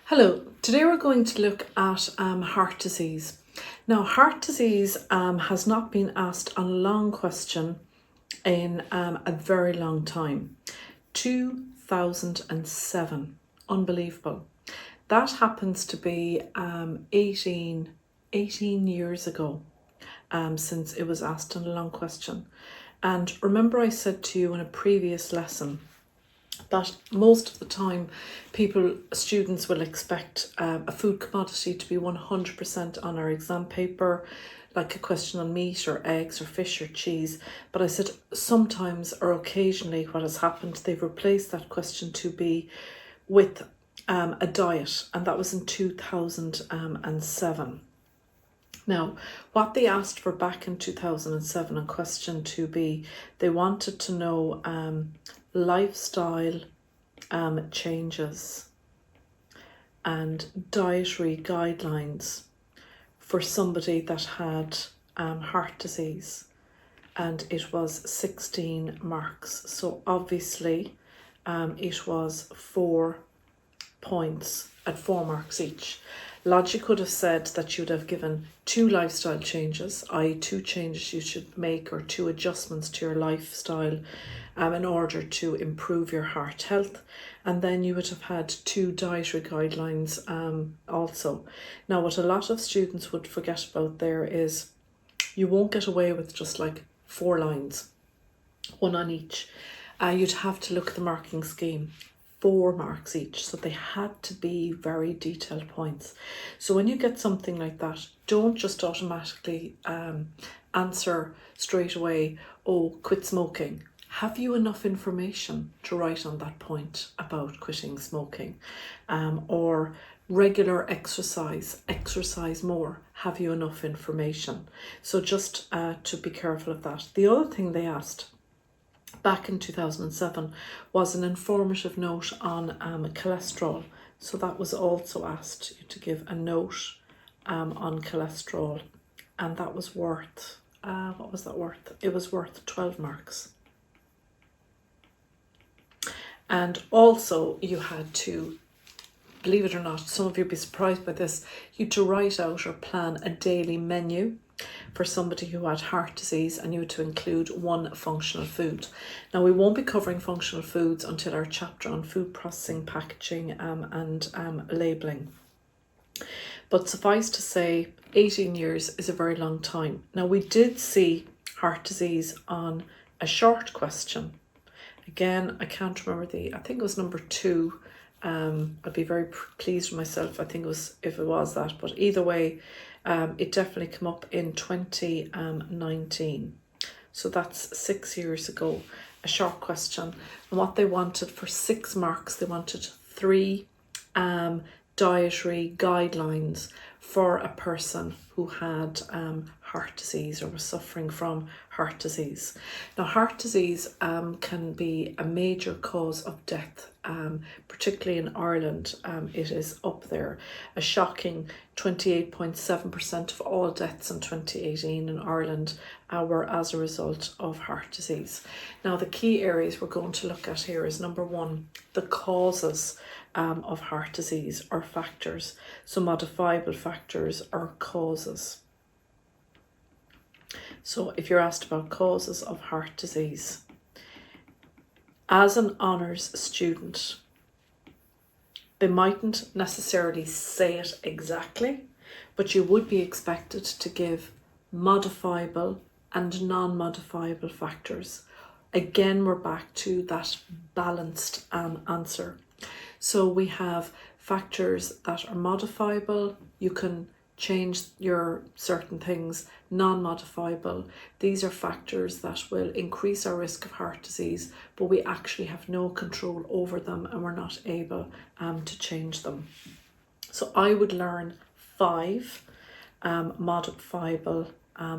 Hello, today we're going to look at heart disease. Now, heart disease has not been asked a long question in a very long time. 2007, unbelievable. That happens to be 18 years ago since it was asked in a long question. And remember I said to you in a previous lesson that most of the time students will expect a food commodity to be 100% on our exam paper, like a question on meat or eggs or fish or cheese. But I said sometimes or occasionally what has happened, they've replaced that question to be with a diet, and that was in 2007. Now, what they asked for back in 2007 on question 2B, they wanted to know lifestyle changes and dietary guidelines for somebody that had heart disease, and it was 16 marks. So obviously it was 4 points at 4 marks each. Logic would have said that you would have given 2 lifestyle changes, i.e. 2 changes you should make or 2 adjustments to your lifestyle in order to improve your heart health. And then you would have had 2 dietary guidelines also. Now, what a lot of students would forget about there is you won't get away with just like 4 lines, 1 on each. You'd have to look at the marking scheme. 4 marks each, so they had to be very detailed points. So when you get something like that, don't just automatically answer straight away, oh, quit smoking. Have you enough information to write on that point about quitting smoking? Or regular exercise more. Have you enough information? So just to be careful of that. The other thing they asked back in 2007 was an informative note on cholesterol. So that was also asked you to give a note on cholesterol, and that was worth, what was that worth? It was worth 12 marks. And also you had to, believe it or not, some of you will be surprised by this, you had to write out or plan a daily menu for somebody who had heart disease, and you had to include 1 functional food. Now, we won't be covering functional foods until our chapter on food processing, packaging and labelling. But suffice to say, 18 years is a very long time. Now, we did see heart disease on a short question. Again, I can't remember I think it was number 2. I'd be very pleased with myself, I think it was, if it was that, but either way, it definitely came up in 2019. So that's 6 years ago, a short question. And what they wanted for 6 marks, they wanted 3 dietary guidelines for a person who had heart disease or was suffering from heart disease. Now, heart disease can be a major cause of death, particularly in Ireland. It is up there. A shocking 28.7% of all deaths in 2018 in Ireland were as a result of heart disease. Now, the key areas we're going to look at here is number 1, the causes of heart disease or factors. So modifiable factors or causes. So if you're asked about causes of heart disease, as an honours student, they mightn't necessarily say it exactly, but you would be expected to give modifiable and non-modifiable factors. Again, we're back to that balanced answer. So we have factors that are modifiable. You can change your certain things. Non-modifiable, these are factors that will increase our risk of heart disease, but we actually have no control over them and we're not able to change them. So I would learn 5 modifiable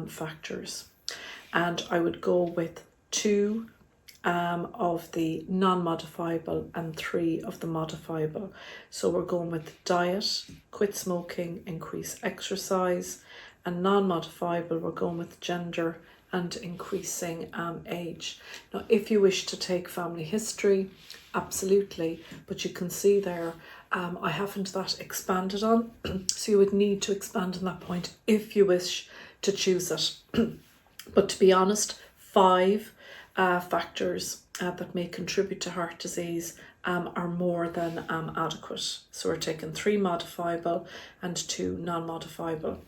factors, and I would go with 2 of the non-modifiable and 3 of the modifiable. So we're going with diet, quit smoking, increase exercise, and non-modifiable we're going with gender and increasing age. Now, if you wish to take family history, absolutely, but you can see there I haven't that expanded on, so you would need to expand on that point if you wish to choose it. But to be honest, 5 factors that may contribute to heart disease are more than adequate. So we're taking 3 modifiable and 2 non-modifiable.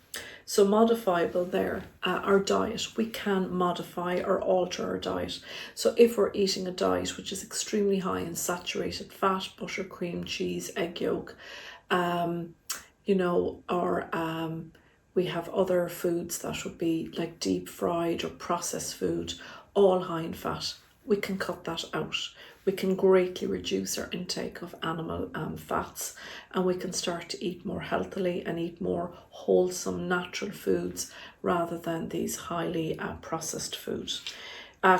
So modifiable there, our diet, we can modify or alter our diet. So if we're eating a diet which is extremely high in saturated fat, butter, cream, cheese, egg yolk, you know, or we have other foods that would be like deep fried or processed food, all high in fat, we can cut that out. We can greatly reduce our intake of animal fats, and we can start to eat more healthily and eat more wholesome natural foods rather than these highly processed foods.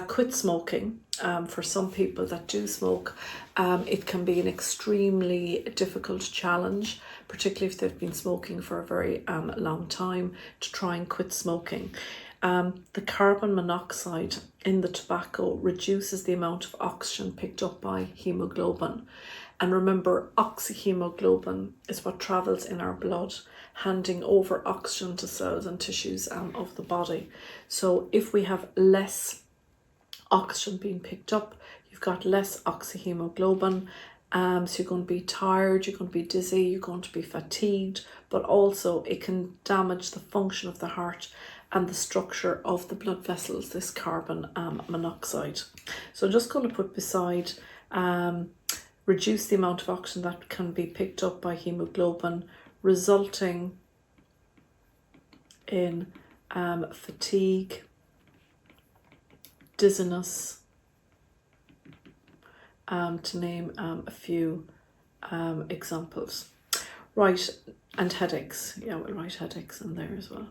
Quit smoking. For some people that do smoke, it can be an extremely difficult challenge, particularly if they've been smoking for a very long time, to try and quit smoking. The carbon monoxide in the tobacco reduces the amount of oxygen picked up by hemoglobin. And remember, oxyhemoglobin is what travels in our blood, handing over oxygen to cells and tissues of the body. So if we have less oxygen being picked up, you've got less oxyhemoglobin. So you're going to be tired, you're going to be dizzy, you're going to be fatigued, but also it can damage the function of the heart and the structure of the blood vessels, this carbon monoxide. So I'm just going to put beside reduce the amount of oxygen that can be picked up by hemoglobin, resulting in fatigue, dizziness, to name a few examples. Right, and headaches. Yeah, we'll write headaches in there as well.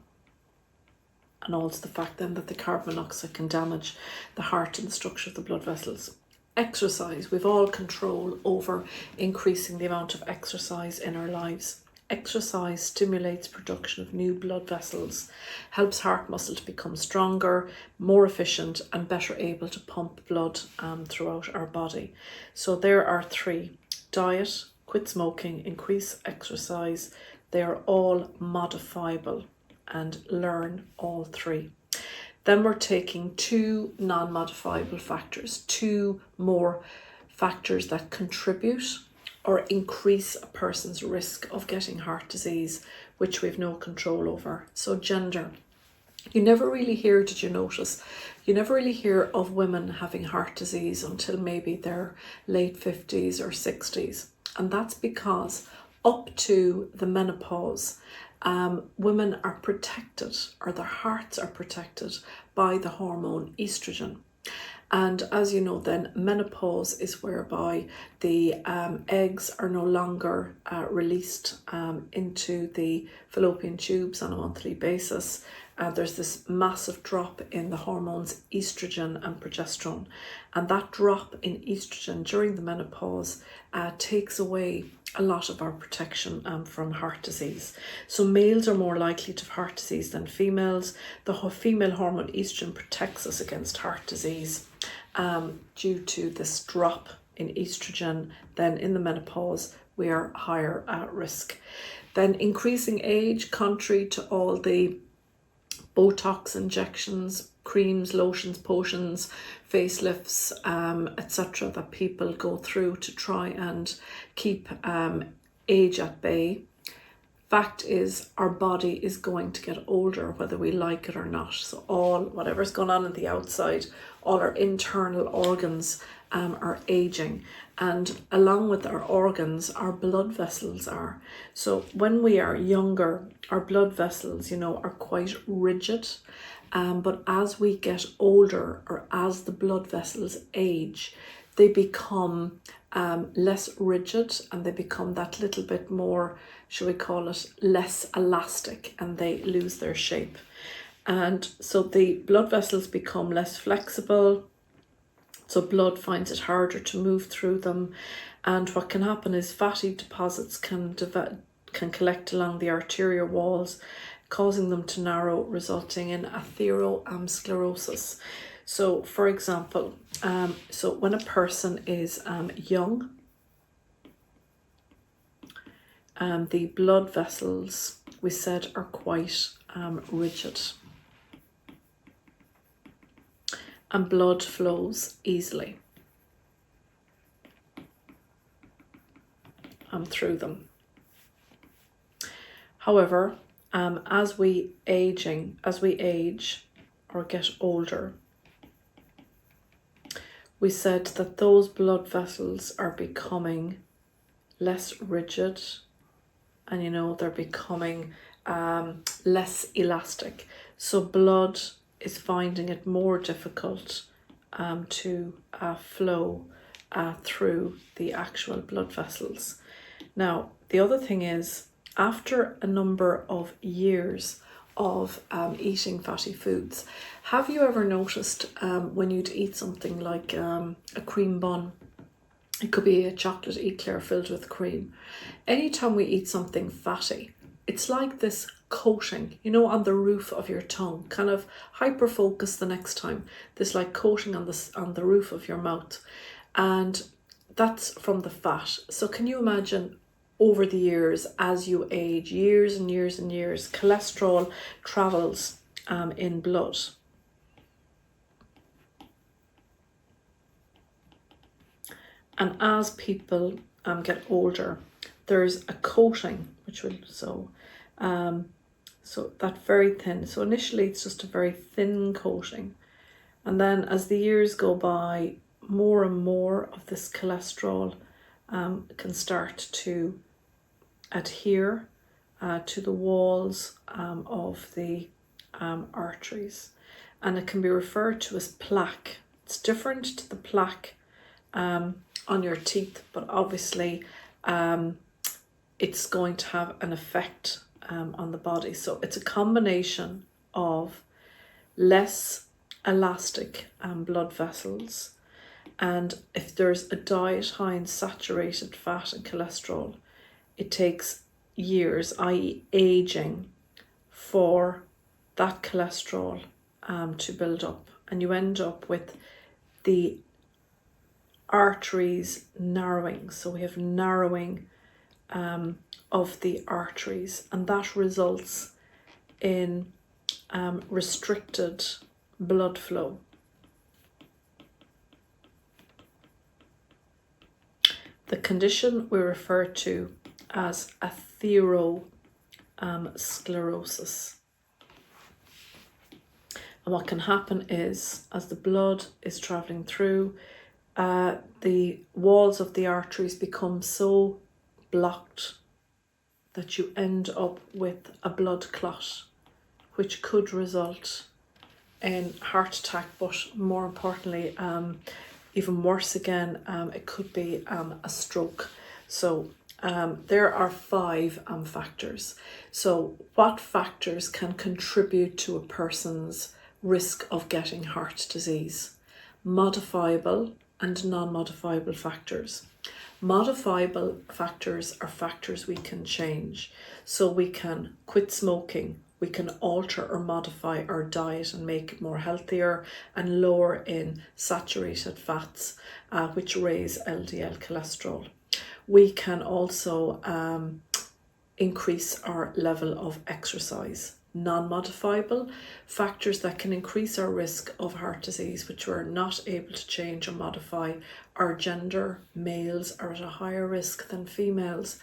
And also the fact then that the carbon monoxide can damage the heart and the structure of the blood vessels. Exercise. We've all control over increasing the amount of exercise in our lives. Exercise stimulates production of new blood vessels, helps heart muscle to become stronger, more efficient, and better able to pump blood throughout our body. So there are 3: diet, quit smoking, increase exercise. They are all modifiable, and learn all 3. Then we're taking 2 non-modifiable factors, 2 more factors that contribute or increase a person's risk of getting heart disease, which we've no control over. So gender. You never really hear, did you notice? You never really hear of women having heart disease until maybe their late 50s or 60s. And that's because up to the menopause, women are protected, or their hearts are protected by the hormone estrogen. And as you know, then menopause is whereby the eggs are no longer released into the fallopian tubes on a monthly basis. There's this massive drop in the hormones estrogen and progesterone. And that drop in estrogen during the menopause takes away a lot of our protection from heart disease. So males are more likely to have heart disease than females. The female hormone estrogen protects us against heart disease due to this drop in estrogen. Then in the menopause, we are higher at risk. Then increasing age, contrary to all the Botox injections, creams, lotions, potions, facelifts, etc. that people go through to try and keep age at bay. Fact is, our body is going to get older whether we like it or not. So whatever's going on the outside, all our internal organs are aging. And along with our organs, our blood vessels are. So when we are younger, our blood vessels, are quite rigid. But as we get older, or as the blood vessels age, they become less rigid, and they become that little bit more, shall we call it, less elastic, and they lose their shape. And so the blood vessels become less flexible, so blood finds it harder to move through them. And what can happen is fatty deposits can collect along the arterial walls, causing them to narrow, resulting in atherosclerosis. So, for example, so when a person is young, the blood vessels, we said, are quite rigid, and blood flows easily through them. However, as we age or get older, we said that those blood vessels are becoming less rigid, and they're becoming less elastic. So blood is finding it more difficult to flow through the actual blood vessels. Now, the other thing is, after a number of years of eating fatty foods, have you ever noticed when you'd eat something like a cream bun? It could be a chocolate eclair filled with cream. Anytime we eat something fatty, it's like this coating, on the roof of your tongue, kind of hyper focus the next time. This like coating on the roof of your mouth, and that's from the fat. So can you imagine, over the years, as you age, years and years and years, cholesterol travels in blood. And as people get older, there's a coating which will so that very thin. So initially it's just a very thin coating, and then as the years go by, more and more of this cholesterol can start to adhere to the walls of the arteries, and it can be referred to as plaque. It's different to the plaque on your teeth, but obviously it's going to have an effect on the body. So it's a combination of less elastic blood vessels, and if there's a diet high in saturated fat and cholesterol, it takes years, i.e. aging, for that cholesterol to build up, and you end up with the arteries narrowing. So we have narrowing of the arteries, and that results in restricted blood flow. The condition we refer to as atherosclerosis. And what can happen is, as the blood is travelling through, the walls of the arteries become so blocked that you end up with a blood clot, which could result in heart attack, but more importantly, even worse again, it could be a stroke. So there are 5 factors. So what factors can contribute to a person's risk of getting heart disease? Modifiable and non-modifiable factors. Modifiable factors are factors we can change. So we can quit smoking, we can alter or modify our diet and make it more healthier and lower in saturated fats, which raise LDL cholesterol. We can also increase our level of exercise. Non-modifiable factors that can increase our risk of heart disease, which we're not able to change or modify, our gender. Males are at a higher risk than females,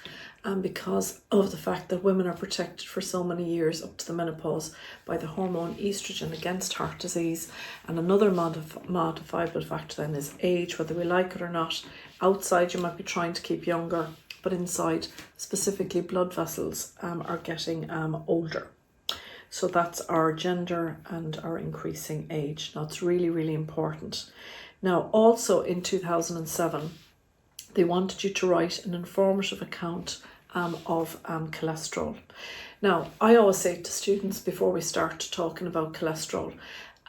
because of the fact that women are protected for so many years up to the menopause by the hormone estrogen against heart disease. And another modifiable factor then is age, whether we like it or not. Outside you might be trying to keep younger, but inside, specifically blood vessels, are getting older. So that's our gender and our increasing age. Now, it's really, really important. Now, also in 2007, they wanted you to write an informative account of cholesterol. Now, I always say to students before we start talking about cholesterol,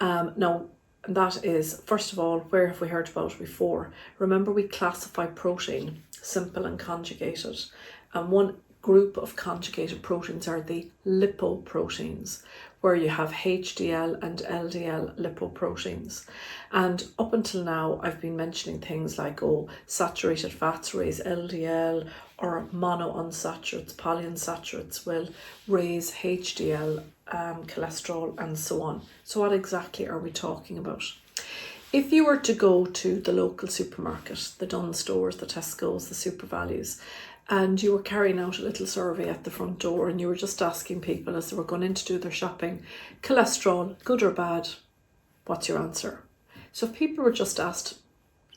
now that is, first of all, where have we heard about it before? Remember, we classify protein, simple and conjugated. And one group of conjugated proteins are the lipoproteins, where you have HDL and LDL lipoproteins. And up until now, I've been mentioning things like, saturated fats raise LDL, or monounsaturates, polyunsaturates will raise HDL, cholesterol, and so on. So what exactly are we talking about? If you were to go to the local supermarket, the Dunnes Stores, the Tesco's, the SuperValues, and you were carrying out a little survey at the front door and you were just asking people as they were going in to do their shopping, cholesterol, good or bad, what's your answer? So if people were just asked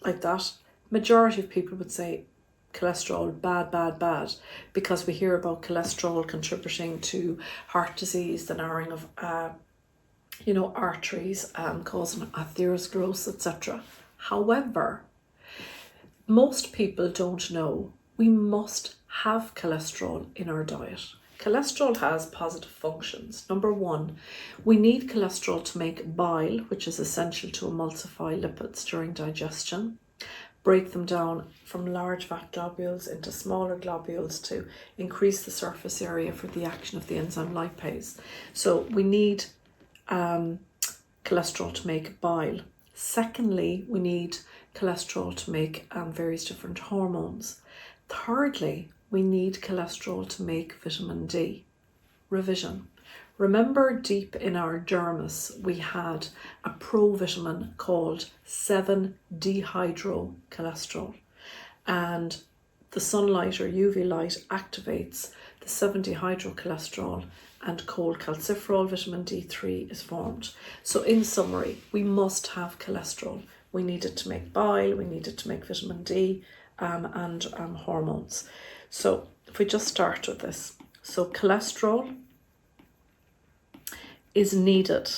like that, majority of people would say cholesterol, bad, bad, bad, because we hear about cholesterol contributing to heart disease, the narrowing of arteries, causing atherosclerosis, etc. However, most people don't know we must have cholesterol in our diet. Cholesterol has positive functions. Number one, we need cholesterol to make bile, which is essential to emulsify lipids during digestion, break them down from large fat globules into smaller globules to increase the surface area for the action of the enzyme lipase. So we need cholesterol to make bile. Secondly, we need cholesterol to make various different hormones. Thirdly, we need cholesterol to make vitamin D. Revision. Remember, deep in our dermis, we had a provitamin called 7-dehydrocholesterol, and the sunlight or UV light activates the 7-dehydrocholesterol, and cholecalciferol, vitamin D3 is formed. So in summary, we must have cholesterol. We need it to make bile, we need it to make vitamin D, and hormones. So if we just start with this. So cholesterol is needed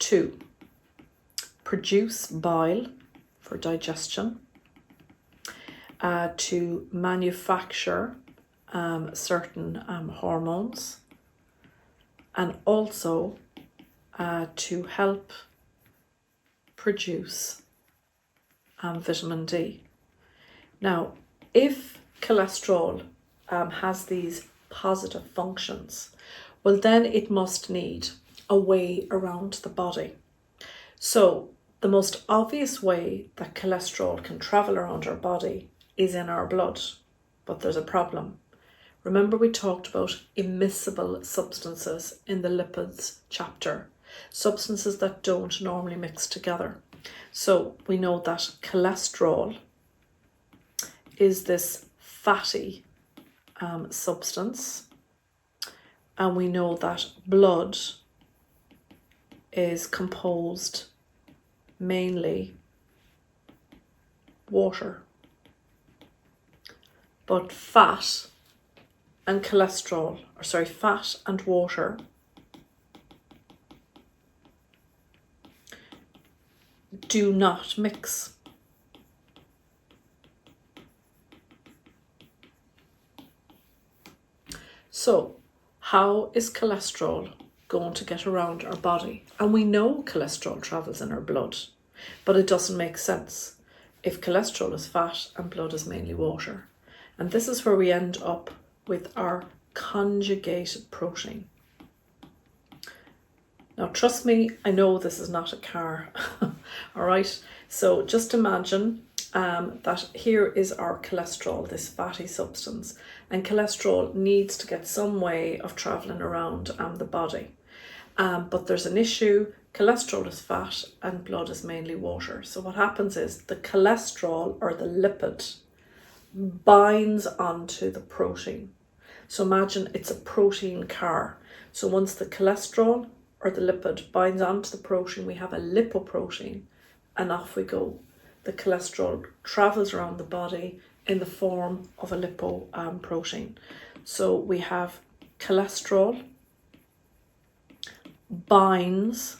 to produce bile for digestion, to manufacture certain hormones, and also to help produce vitamin D. Now, if cholesterol has these positive functions, well, then it must need a way around the body. So the most obvious way that cholesterol can travel around our body is in our blood, but there's a problem. Remember, we talked about immiscible substances in the lipids chapter, substances that don't normally mix together. So we know that cholesterol is this fatty substance, and we know that blood is composed mainly water. But fat and water do not mix. So how is cholesterol going to get around our body? And we know cholesterol travels in our blood, but it doesn't make sense if cholesterol is fat and blood is mainly water. And this is where we end up with our conjugated protein. Now, trust me, I know this is not a car. All right. So just imagine that here is our cholesterol, this fatty substance, and cholesterol needs to get some way of traveling around the body. But there's an issue. Cholesterol is fat and blood is mainly water. So what happens is the cholesterol, or the lipid, binds onto the protein. So imagine it's a protein car. So once the cholesterol or the lipid binds onto the protein, we have a lipoprotein, and off we go. The cholesterol travels around the body in the form of a lipoprotein. So we have cholesterol binds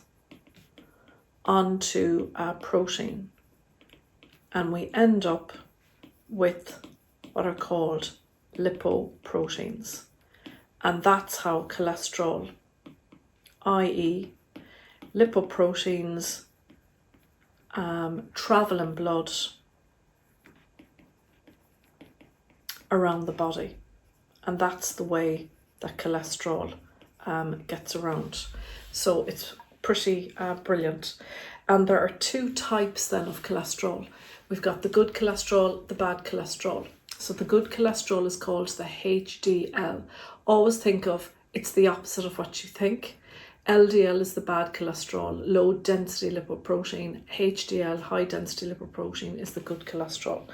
onto a protein, and we end up with what are called lipoproteins. And that's how cholesterol, i.e. lipoproteins, travel in blood around the body. And that's the way that cholesterol gets around. So it's pretty brilliant. And there are two types then of cholesterol. We've got the good cholesterol, the bad cholesterol. So the good cholesterol is called the HDL. Always think of it's the opposite of what you think. LDL is the bad cholesterol, low density lipoprotein. HDL, high density lipoprotein, is the good cholesterol.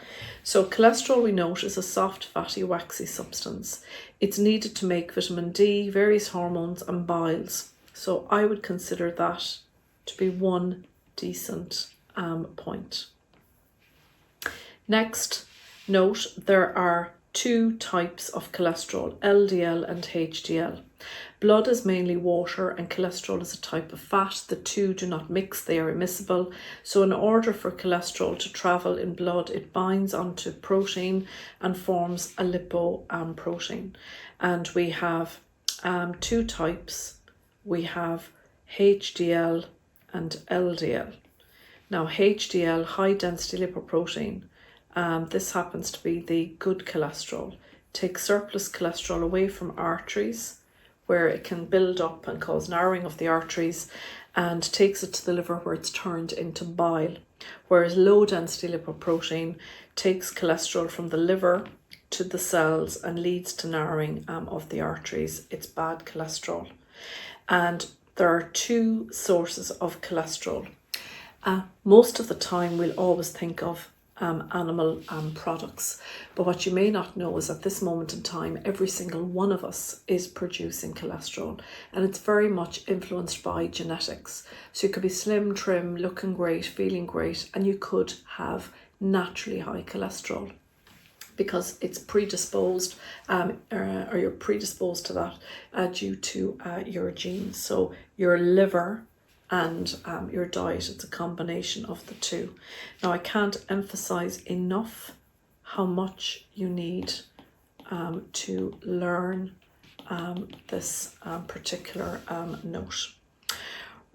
So cholesterol, we note, is a soft, fatty, waxy substance. It's needed to make vitamin D, various hormones and biles. So I would consider that to be one decent point. Next, note there are two types of cholesterol, LDL and HDL. Blood is mainly water and cholesterol is a type of fat. The two do not mix, they are immiscible. So in order for cholesterol to travel in blood, it binds onto protein and forms a lipoprotein. And we have two types. We have HDL and LDL. Now HDL, high density lipoprotein, this happens to be the good cholesterol. Takes surplus cholesterol away from arteries where it can build up and cause narrowing of the arteries, and takes it to the liver where it's turned into bile. Whereas low density lipoprotein takes cholesterol from the liver to the cells and leads to narrowing of the arteries. It's bad cholesterol. And there are two sources of cholesterol. Most of the time we'll always think of animal products, but what you may not know is at this moment in time every single one of us is producing cholesterol, and it's very much influenced by genetics. So you could be slim, trim, looking great, feeling great, and you could have naturally high cholesterol because it's predisposed or you're predisposed to that due to your genes. So your liver and your diet, it's a combination of the two. Now I can't emphasize enough how much you need to learn this particular note.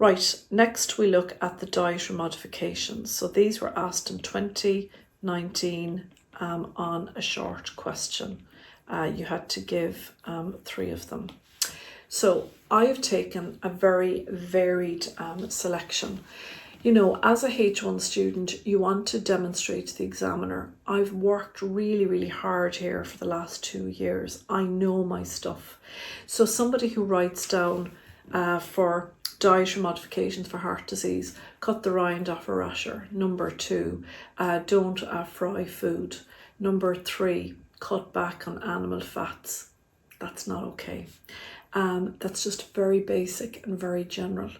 Right, next we look at the dietary modifications. So these were asked in 2019 on a short question. You had to give 3 of them. So I have taken a very varied selection. You know, as a H1 student, you want to demonstrate to the examiner, I've worked really, really hard here for the last 2 years. I know my stuff. So somebody who writes down for dietary modifications for heart disease, cut the rind off a rasher. Number 2, don't fry food. Number 3, cut back on animal fats. That's not okay. That's just very basic and very general.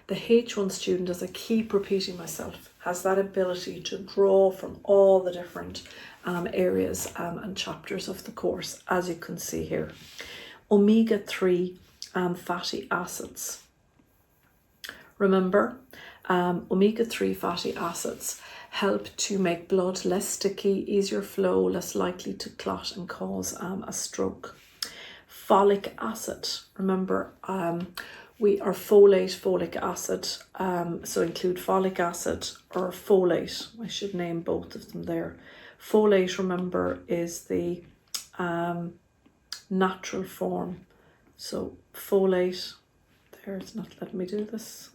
The H1 student, as I keep repeating myself, has that ability to draw from all the different areas and chapters of the course, as you can see here. Omega-3 fatty acids. Remember, omega-3 fatty acids help to make blood less sticky, easier flow, less likely to clot and cause a stroke. Folic acid, remember, we are folic acid, so include folic acid or folate. I should name both of them there. Folate, remember, is the natural form. So folate, there, it's not letting me do this.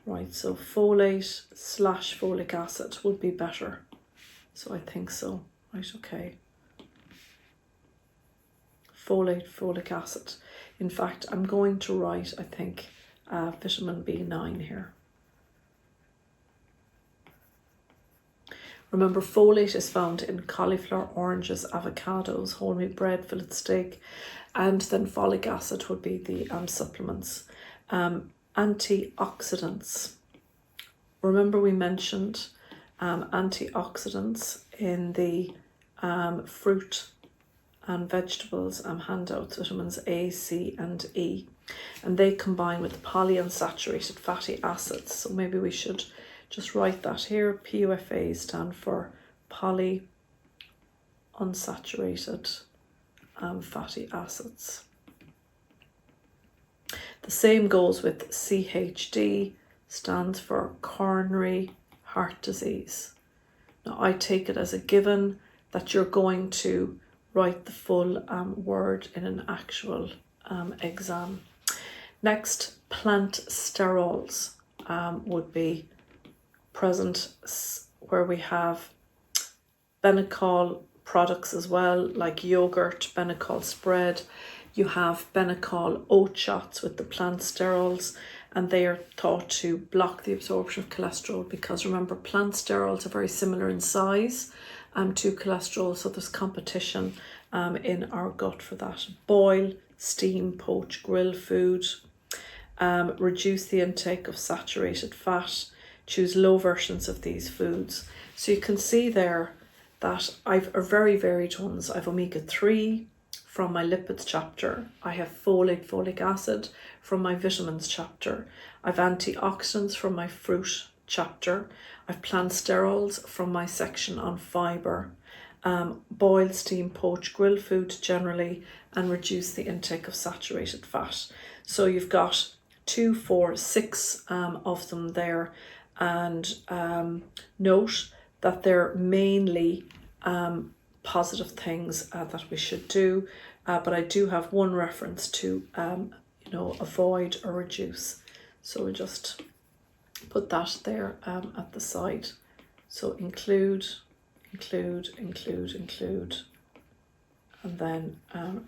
Right, so folate / folic acid would be better. So I think so. Right, okay. Folate, folic acid. In fact, I'm going to write, I think, vitamin B9 here. Remember, folate is found in cauliflower, oranges, avocados, wholemeal bread, fillet steak, and then folic acid would be the supplements. Antioxidants. Remember we mentioned antioxidants in the fruit and vegetables handouts, vitamins A, C and E, and they combine with polyunsaturated fatty acids. So maybe we should just write that here. PUFA stand for polyunsaturated fatty acids. The same goes with CHD, stands for coronary heart disease. Now I take it as a given that you're going to write the full word in an actual exam. Next, plant sterols would be present, where we have Benecol products as well, like yogurt, Benecol spread. You have Benecol oat shots with the plant sterols, and they are thought to block the absorption of cholesterol, because remember, plant sterols are very similar in size to cholesterol, so there's competition in our gut for that. Boil, steam, poach, grill food. Reduce the intake of saturated fat. Choose low versions of these foods. So you can see there that I've a very varied ones. I've omega-3 from my lipids chapter. I have folate, folic acid from my vitamins chapter. I've antioxidants from my fruit chapter. I've plant sterols from my section on fibre. Boil, steam, poach, grill food generally, and reduce the intake of saturated fat. So you've got 2, 4, 6 of them there, and note that they're mainly positive things that we should do, but I do have one reference to avoid or reduce, so we'll just put that there at the side. So include, and then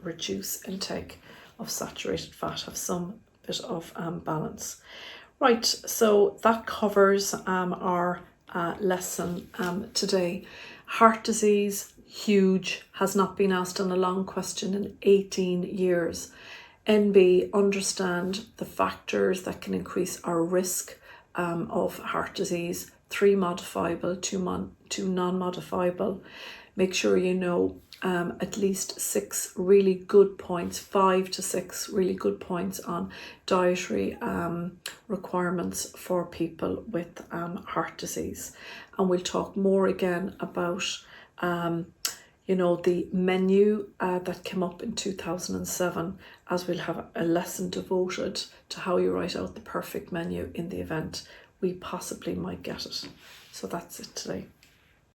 reduce intake of saturated fat, have some bit of balance. Right, so that covers our lesson today. Heart disease, huge, has not been asked on a long question in 18 years. NB, understand the factors that can increase our risk of heart disease. 3 modifiable, 2 non-modifiable. Make sure you know at least 6 really good points, 5 to 6 really good points on dietary requirements for people with heart disease. And we'll talk more again about the menu that came up in 2007, as we'll have a lesson devoted to how you write out the perfect menu in the event we possibly might get it. So that's it today.